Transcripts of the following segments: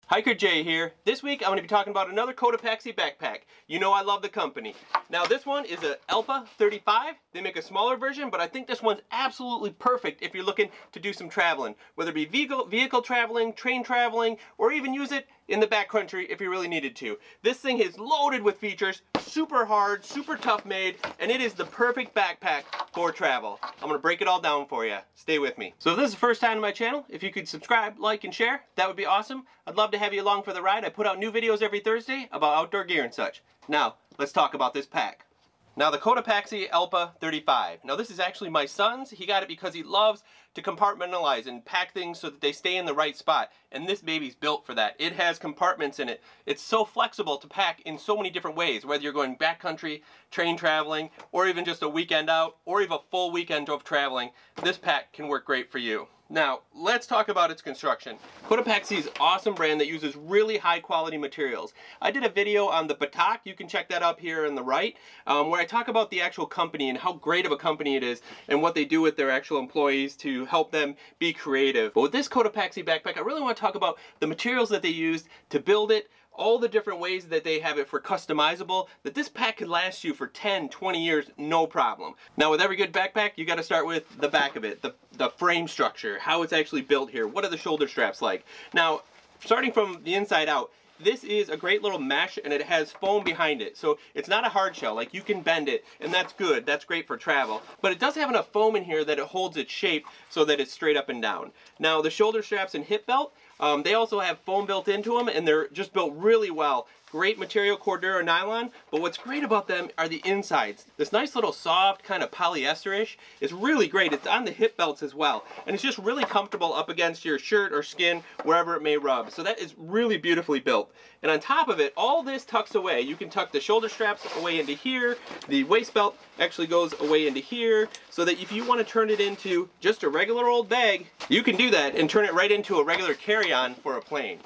Hikerj here. This week I'm going to be talking about another Cotopaxi backpack. You know I love the company. Now this one is a Allpa 35. They make a smaller version, but I think this one's absolutely perfect if you're looking to do some traveling. Whether it be vehicle traveling, train traveling, or even use it in the backcountry if you really needed to. This thing is loaded with features, super hard, super tough made, and it is the perfect backpack for travel. I'm going to break it all down for you. Stay with me. So if this is the first time on my channel, if you could subscribe, like, and share, that would be awesome. I'd love to have you along for the ride. I put out new videos every Thursday about outdoor gear and such. Now, let's talk about this pack. Now the Cotopaxi Allpa 35. Now this is actually my son's. He got it because he loves to compartmentalize and pack things so that they stay in the right spot. And this baby's built for that. It has compartments in it. It's so flexible to pack in so many different ways, whether you're going backcountry, train traveling, or even just a weekend out, or even a full weekend of traveling. This pack can work great for you. Now, let's talk about its construction. Cotopaxi is an awesome brand that uses really high quality materials. I did a video on the batak, you can check that up here on the right, where I talk about the actual company and how great of a company it is and what they do with their actual employees to help them be creative. But with this Cotopaxi backpack, I really want to talk about the materials that they used to build it, all the different ways that they have it for customizable, that this pack could last you for 10, 20 years, no problem. Now with every good backpack, you got to start with the back of it, the frame structure, how it's actually built here, what are the shoulder straps like. Now, starting from the inside out, this is a great little mesh and it has foam behind it. So it's not a hard shell, like you can bend it and that's good, that's great for travel. But it does have enough foam in here that it holds its shape so that it's straight up and down. Now the shoulder straps and hip belt, they also have foam built into them and they're just built really well. Great material, Cordura nylon, but what's great about them are the insides. This nice little soft kind of polyester-ish is really great. It's on the hip belts as well, and it's just really comfortable up against your shirt or skin, wherever it may rub. So that is really beautifully built. And on top of it, all this tucks away. You can tuck the shoulder straps away into here. The waist belt actually goes away into here, so that if you want to turn it into just a regular old bag, you can do that and turn it right into a regular carry-on for a plane.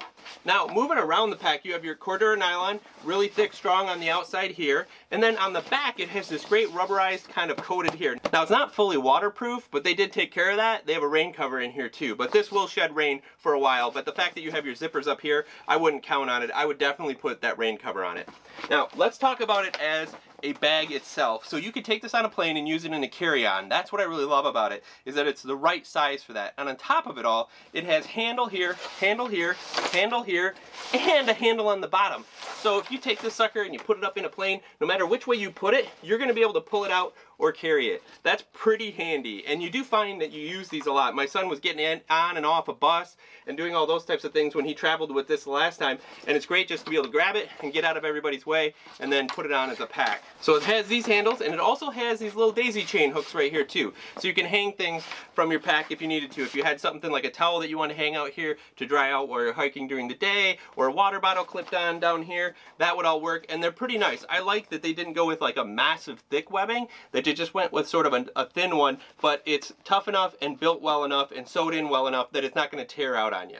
Now, moving around the pack, you have your Cordura nylon, really thick, strong on the outside here, and then on the back it has this great rubberized kind of coated here. Now, it's not fully waterproof, but they did take care of that. They have a rain cover in here too, but this will shed rain for a while, but the fact that you have your zippers up here, I wouldn't count on it. I would definitely put that rain cover on it. Now, let's talk about it as a bag itself. So you could take this on a plane and use it in a carry-on. That's what I really love about it, is that it's the right size for that. And on top of it all, it has handle here, handle here, handle here, and a handle on the bottom. So if you take this sucker and you put it up in a plane, no matter which way you put it, you're going to be able to pull it out or carry it. That's pretty handy. And you do find that you use these a lot. My son was getting on and off a bus and doing all those types of things when he traveled with this the last time. And it's great just to be able to grab it and get out of everybody's way and then put it on as a pack. So it has these handles and it also has these little daisy chain hooks right here too. So you can hang things from your pack if you needed to. If you had something like a towel that you want to hang out here to dry out while you're hiking during the day, or a water bottle clipped on down here, that would all work. And they're pretty nice. I like that they didn't go with like a massive thick webbing, that they just went with sort of a thin one, but it's tough enough and built well enough and sewed in well enough that it's not going to tear out on you.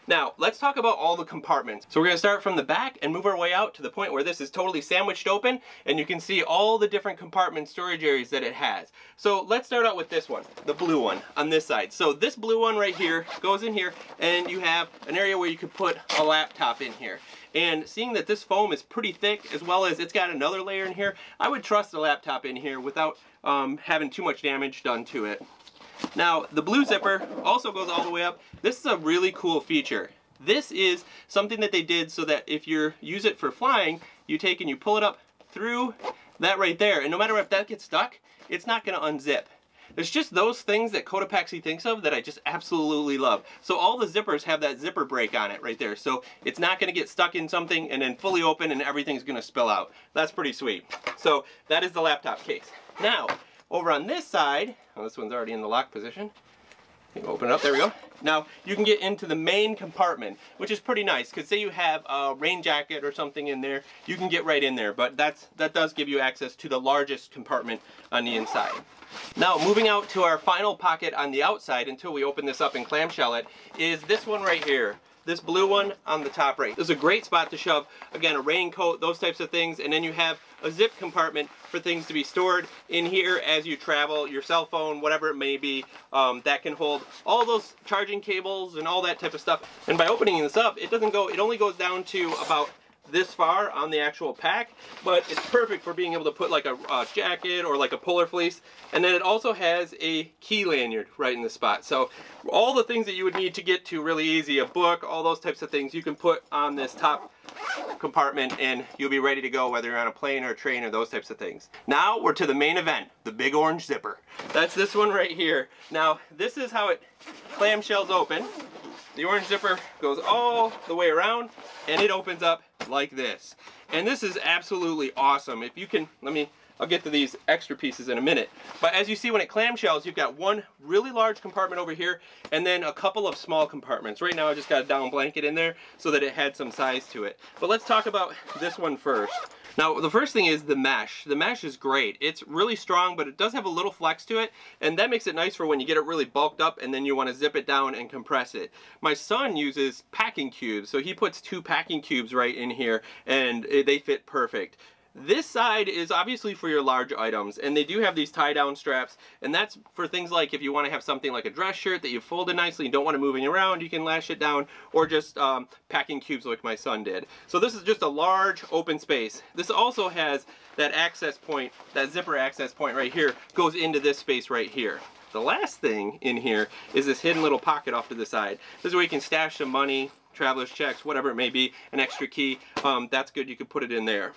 Now, let's talk about all the compartments. So we're going to start from the back and move our way out to the point where this is totally sandwiched open and you can see all the different compartment storage areas that it has. So let's start out with this one, the blue one on this side. So this blue one right here goes in here and you have an area where you could put a laptop in here. And seeing that this foam is pretty thick, as well as it's got another layer in here, I would trust the laptop in here without having too much damage done to it. Now, the blue zipper also goes all the way up. This is a really cool feature. This is something that they did so that if you use it for flying, you take and you pull it up through that right there, and no matter if that gets stuck, it's not going to unzip. There's just those things that Cotopaxi thinks of that I just absolutely love. So all the zippers have that zipper break on it right there. So it's not going to get stuck in something and then fully open and everything's going to spill out. That's pretty sweet. So that is the laptop case. Now, over on this side, well, this one's already in the lock position. You open it up, there we go. Now you can get into the main compartment, which is pretty nice, because say you have a rain jacket or something in there, you can get right in there, but that does give you access to the largest compartment on the inside. Now moving out to our final pocket on the outside until we open this up and clamshell it, is this one right here. this blue one on the top right. This is a great spot to shove, again, a raincoat, those types of things, and then you have a zip compartment for things to be stored in here as you travel, your cell phone, whatever it may be, that can hold all those charging cables and all that type of stuff. And by opening this up, it only goes down to about this far on the actual pack, but it's perfect for being able to put like a jacket or like a polar fleece. And then it also has a key lanyard right in the spot. So all the things that you would need to get to really easy, a book, all those types of things you can put on this top compartment and you'll be ready to go, whether you're on a plane or a train or those types of things. Now we're to the main event, the big orange zipper. That's this one right here. Now this is how it clamshells open. The orange zipper goes all the way around and it opens up like this. And this is absolutely awesome. If you can, I'll get to these extra pieces in a minute. But as you see, when it clamshells, you've got one really large compartment over here and then a couple of small compartments. Right now I just got a down blanket in there so that it had some size to it. But let's talk about this one first. Now, the first thing is the mesh. The mesh is great. It's really strong, but it does have a little flex to it, and that makes it nice for when you get it really bulked up and then you want to zip it down and compress it. My son uses packing cubes, so he puts 2 packing cubes right in here, and they fit perfect. This side is obviously for your large items, and they do have these tie-down straps, and that's for things like if you want to have something like a dress shirt that you folded nicely and don't want to move it around, you can lash it down, or just packing cubes like my son did. So this is just a large open space. This also has that access point, that zipper access point right here, goes into this space right here. The last thing in here is this hidden little pocket off to the side. This is where you can stash some money, traveler's checks, whatever it may be, an extra key. That's good, you can put it in there.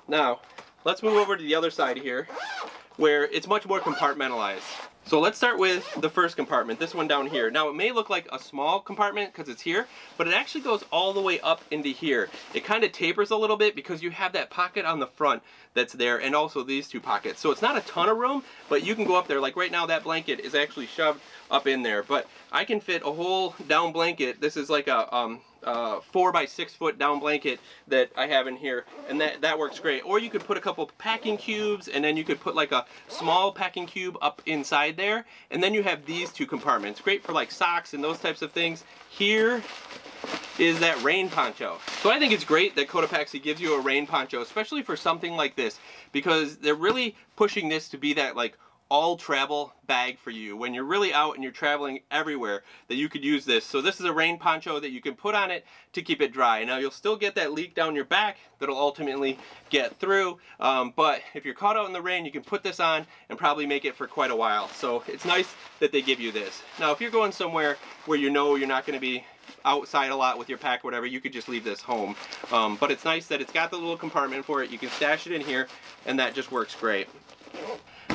Now, let's move over to the other side here, where it's much more compartmentalized. So let's start with the first compartment, this one down here. Now, it may look like a small compartment because it's here, but it actually goes all the way up into here. It kind of tapers a little bit because you have that pocket on the front that's there, and also these 2 pockets. So it's not a ton of room, but you can go up there. Like right now, that blanket is actually shoved up in there, but I can fit a whole down blanket. This is like a 4 by 6 foot down blanket that I have in here, and that works great. Or you could put a couple packing cubes, and then you could put like a small packing cube up inside there, and then you have these 2 compartments. Great for like socks and those types of things. Here is that rain poncho. So I think it's great that Cotopaxi gives you a rain poncho, especially for something like this, because they're really pushing this to be that like all travel bag for you when you're really out and you're traveling everywhere, that you could use this. So this is a rain poncho that you can put on it to keep it dry. Now you'll still get that leak down your back that'll ultimately get through, but if you're caught out in the rain, you can put this on and probably make it for quite a while. So it's nice that they give you this. Now if you're going somewhere where you know you're not going to be outside a lot with your pack or whatever, you could just leave this home. But it's nice that it's got the little compartment for it. You can stash it in here, and that just works great.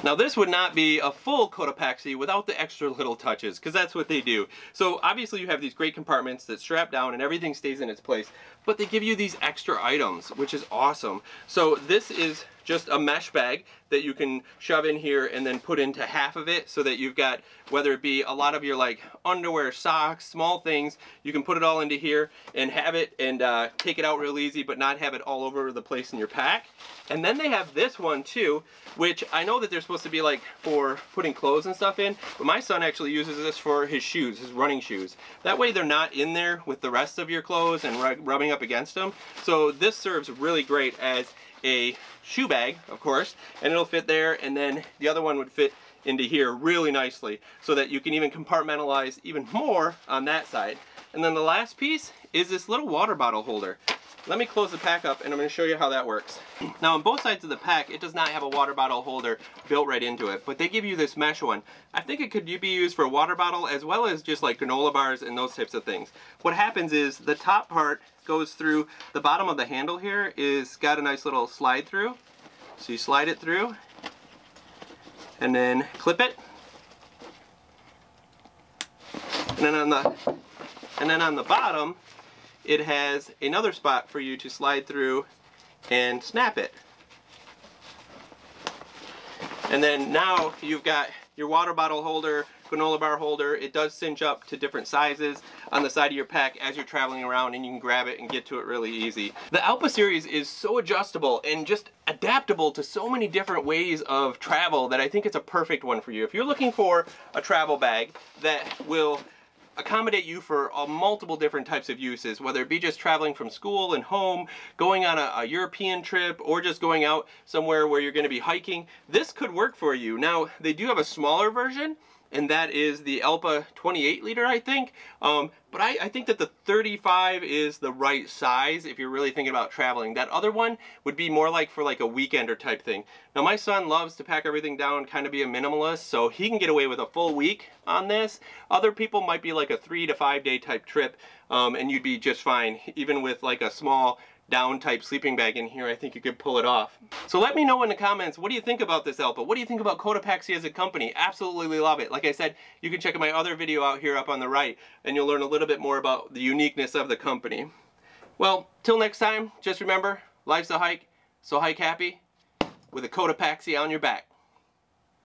Now this would not be a full Cotopaxi without the extra little touches, because that's what they do. So obviously you have these great compartments that strap down and everything stays in its place, but they give you these extra items, which is awesome. So this is just a mesh bag that you can shove in here and then put into half of it, so that you've got, whether it be a lot of your like underwear, socks, small things, you can put it all into here and have it and take it out real easy, but not have it all over the place in your pack. And then they have this one too, which I know that they're supposed to be like for putting clothes and stuff in, but my son actually uses this for his shoes, his running shoes. That way they're not in there with the rest of your clothes and rubbing up against them. So this serves really great as a shoe bag, of course, and it'll fit there, and then the other one would fit into here really nicely, so that you can even compartmentalize even more on that side. And then the last piece is this little water bottle holder. Let me close the pack up and I'm going to show you how that works. Now on both sides of the pack, it does not have a water bottle holder built right into it, but they give you this mesh one. I think it could be used for a water bottle as well as just like granola bars and those types of things. What happens is the top part goes through the bottom of the handle here, is got a nice little slide through. So you slide it through and then clip it. And then on the bottom, it has another spot for you to slide through and snap it. And then now you've got your water bottle holder, granola bar holder. It does cinch up to different sizes on the side of your pack as you're traveling around, and you can grab it and get to it really easy. The Allpa series is so adjustable and just adaptable to so many different ways of travel that I think it's a perfect one for you. If you're looking for a travel bag that will accommodate you for multiple different types of uses, whether it be just traveling from school and home, going on a European trip, or just going out somewhere where you're going to be hiking. This could work for you. Now, they do have a smaller version, and that is the Allpa 28 liter, I think. But I think that the 35 is the right size if you're really thinking about traveling. That other one would be more like for like a weekender type thing. Now, my son loves to pack everything down, kind of be a minimalist, so he can get away with a full week on this. Other people might be like a 3 to 5 day type trip, and you'd be just fine. Even with like a small down type sleeping bag in here, I think you could pull it off. So let me know in the comments, what do you think about this Allpa? What do you think about Cotopaxi as a company? Absolutely love it. Like I said, you can check out my other video out here up on the right, and you'll learn a little bit more about the uniqueness of the company. Well, till next time, just remember, life's a hike, so hike happy with a Cotopaxi on your back.